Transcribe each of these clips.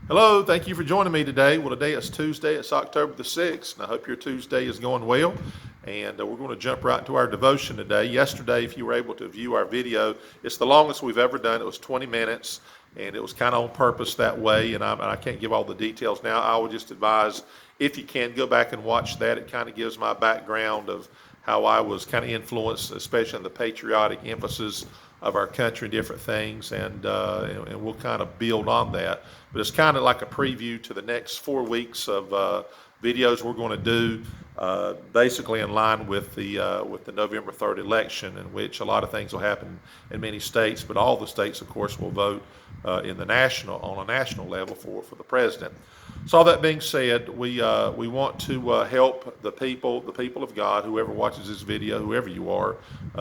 Hello, thank you for joining me today. Well, today is Tuesday. It's October the 6th, and I hope your Tuesday is going well. And we're going to jump right into our devotion today. Yesterday, if you were able to view our video, it's the longest we've ever done. It was 20 minutes, and it was kind of on purpose that way, and I can't give all the details now. I would just advise, if you can, go back and watch that. It kind of gives my background of how I was kind of influenced, especially in the patriotic emphasis of our country and different things, and we'll kind of build on that. But it's kind of like a preview to the next 4 weeks of videos we're going to do, basically in line with the November 3rd election, in which a lot of things will happen in many states, but all the states, of course, will vote on a national level for the president. So all that being said, we want to help the people of God, whoever watches this video, whoever you are,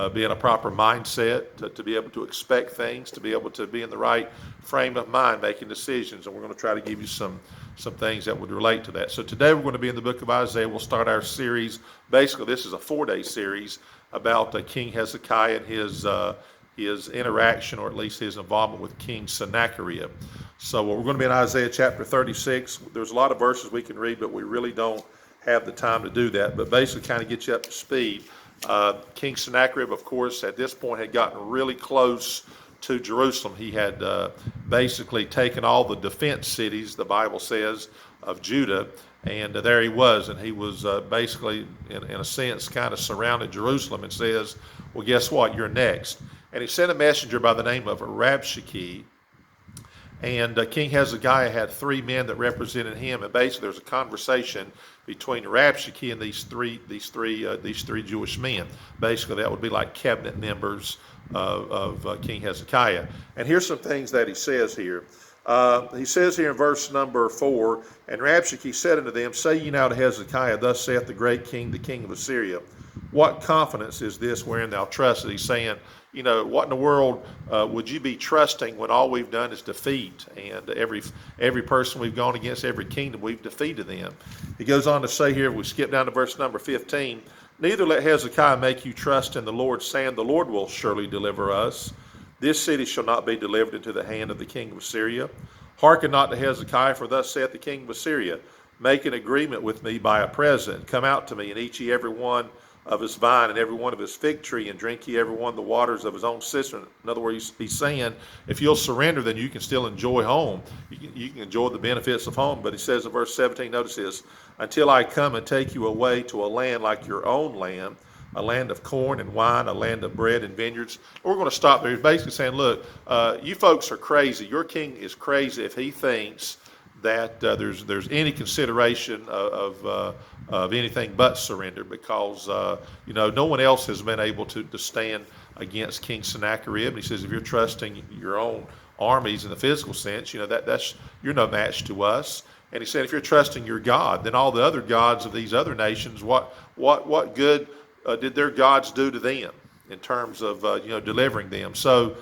be in a proper mindset to be able to expect things, to be able to be in the right frame of mind making decisions. And we're going to try to give you some things that would relate to that. So today we're going to be in the book of Isaiah. We'll start our series. Basically, this is a 4-day series about King Hezekiah and his interaction, or at least his involvement with King Sennacherib. So we're going to be in Isaiah chapter 36. There's a lot of verses we can read, but we really don't have the time to do that. But basically kind of get you up to speed. King Sennacherib, of course, at this point had gotten really close to Jerusalem. He had basically taken all the defense cities, the Bible says, of Judah, and there he was, and he was basically, in a sense, kind of surrounded Jerusalem, and says, well, guess what, you're next. And he sent a messenger by the name of Rabshakeh, and King Hezekiah had 3 men that represented him, and basically there's a conversation between Rabshakeh and these three Jewish men. Basically, that would be like cabinet members of King Hezekiah. And here's some things that he says here. He says here in verse number 4, and Rabshakeh said unto them, Say ye now to Hezekiah, Thus saith the great king, the king of Assyria, What confidence is this wherein thou trustest? He's saying, what in the world would you be trusting when all we've done is defeat? And every person we've gone against, every kingdom, we've defeated them. He goes on to say here, we skip down to verse number 15, Neither let Hezekiah make you trust in the Lord, saying, The Lord will surely deliver us. This city shall not be delivered into the hand of the king of Assyria. Hearken not to Hezekiah, for thus saith the king of Assyria, Make an agreement with me by a present. Come out to me, and eat ye every one of his vine and every one of his fig tree, and drink ye every one the waters of his own cistern. In other words, he's saying, if you'll surrender, then you can still enjoy home. You can enjoy the benefits of home. But he says in verse 17, notice this, Until I come and take you away to a land like your own land, a land of corn and wine, a land of bread and vineyards. We're going to stop there. He's basically saying, look, you folks are crazy. Your king is crazy if he thinks that there's any consideration of anything but surrender, because no one else has been able to stand against King Sennacherib. And he says, if you're trusting your own armies in the physical sense, that's you're no match to us. And he said, if you're trusting your God, then all the other gods of these other nations, what good did their gods do to them in terms of delivering them? So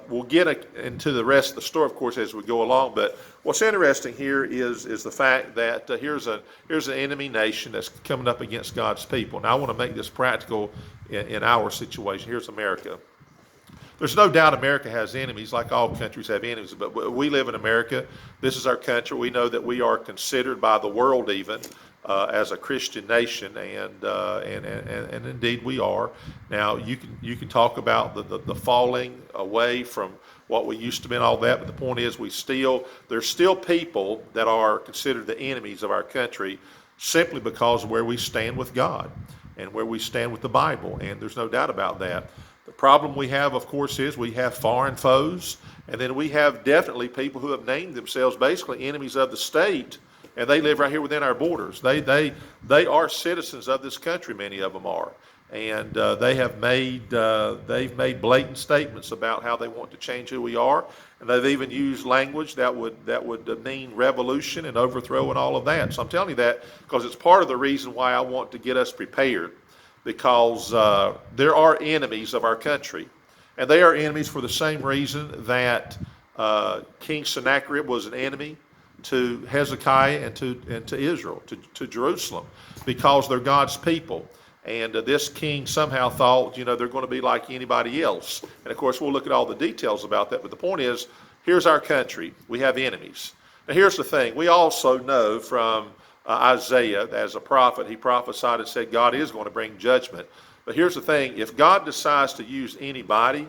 we'll get into the rest of the story, of course, as we go along. But what's interesting here is the fact that here's an enemy nation that's coming up against God's people. Now I want to make this practical in our situation. Here's America. There's no doubt America has enemies, like all countries have enemies, but we live in America. This is our country. We know that we are considered by the world even as a Christian nation, and indeed we are. Now you can talk about the falling away from what we used to be and all that, but the point is there's still people that are considered the enemies of our country simply because of where we stand with God and where we stand with the Bible, and there's no doubt about that. The problem we have, of course, is we have foreign foes, and then we have definitely people who have named themselves basically enemies of the state, and they live right here within our borders. They are citizens of this country, many of them are, and they've made blatant statements about how they want to change who we are, and they've even used language that would mean revolution and overthrow and all of that. So I'm telling you that because it's part of the reason why I want to get us prepared, because there are enemies of our country, and they are enemies for the same reason that King Sennacherib was an enemy to Hezekiah and to Israel, to Jerusalem, because they're God's people. And this king somehow thought, they're going to be like anybody else. And of course, we'll look at all the details about that. But the point is, here's our country. We have enemies. Now, here's the thing. We also know from Isaiah, as a prophet, he prophesied and said God is going to bring judgment. But here's the thing. If God decides to use anybody,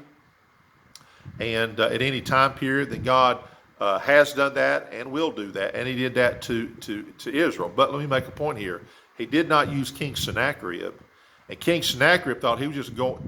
and at any time period, then God has done that and will do that. And he did that to Israel. But let me make a point here. He did not use King Sennacherib. And King Sennacherib thought he was going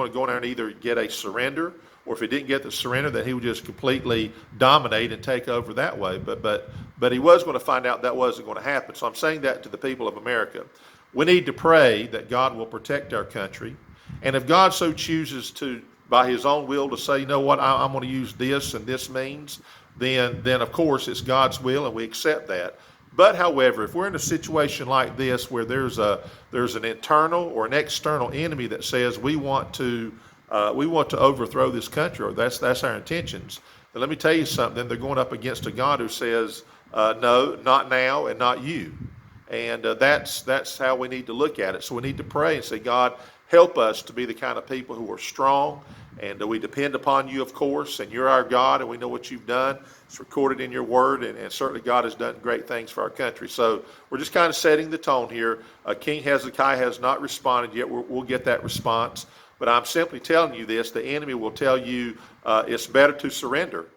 to go in there and either get a surrender, or if he didn't get the surrender, that he would just completely dominate and take over that way. But he was going to find out that wasn't going to happen. So I'm saying that to the people of America. We need to pray that God will protect our country. And if God so chooses to, by his own will, to say, you know what, I'm going to use this and this means, then of course it's God's will and we accept that. But however, if we're in a situation like this where there's an internal or an external enemy that says we want to overthrow this country, or that's our intentions, then let me tell you something. They're going up against a God who says, no, not now and not you. And that's how we need to look at it. So we need to pray and say, God, help us to be the kind of people who are strong, and we depend upon you, of course, and you're our God, and we know what you've done. It's recorded in your word, and certainly God has done great things for our country. So we're just kind of setting the tone here. King Hezekiah has not responded yet. We'll get that response. But I'm simply telling you this. The enemy will tell you it's better to surrender.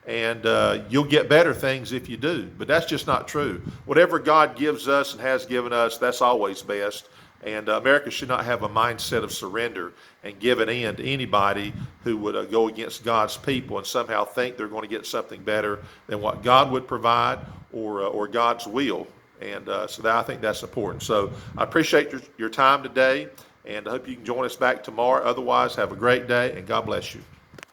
And you'll get better things if you do. But that's just not true. Whatever God gives us and has given us, that's always best. And America should not have a mindset of surrender and giving in to anybody who would go against God's people and somehow think they're going to get something better than what God would provide or God's will. And so I think that's important. So I appreciate your time today, and I hope you can join us back tomorrow. Otherwise, have a great day, and God bless you.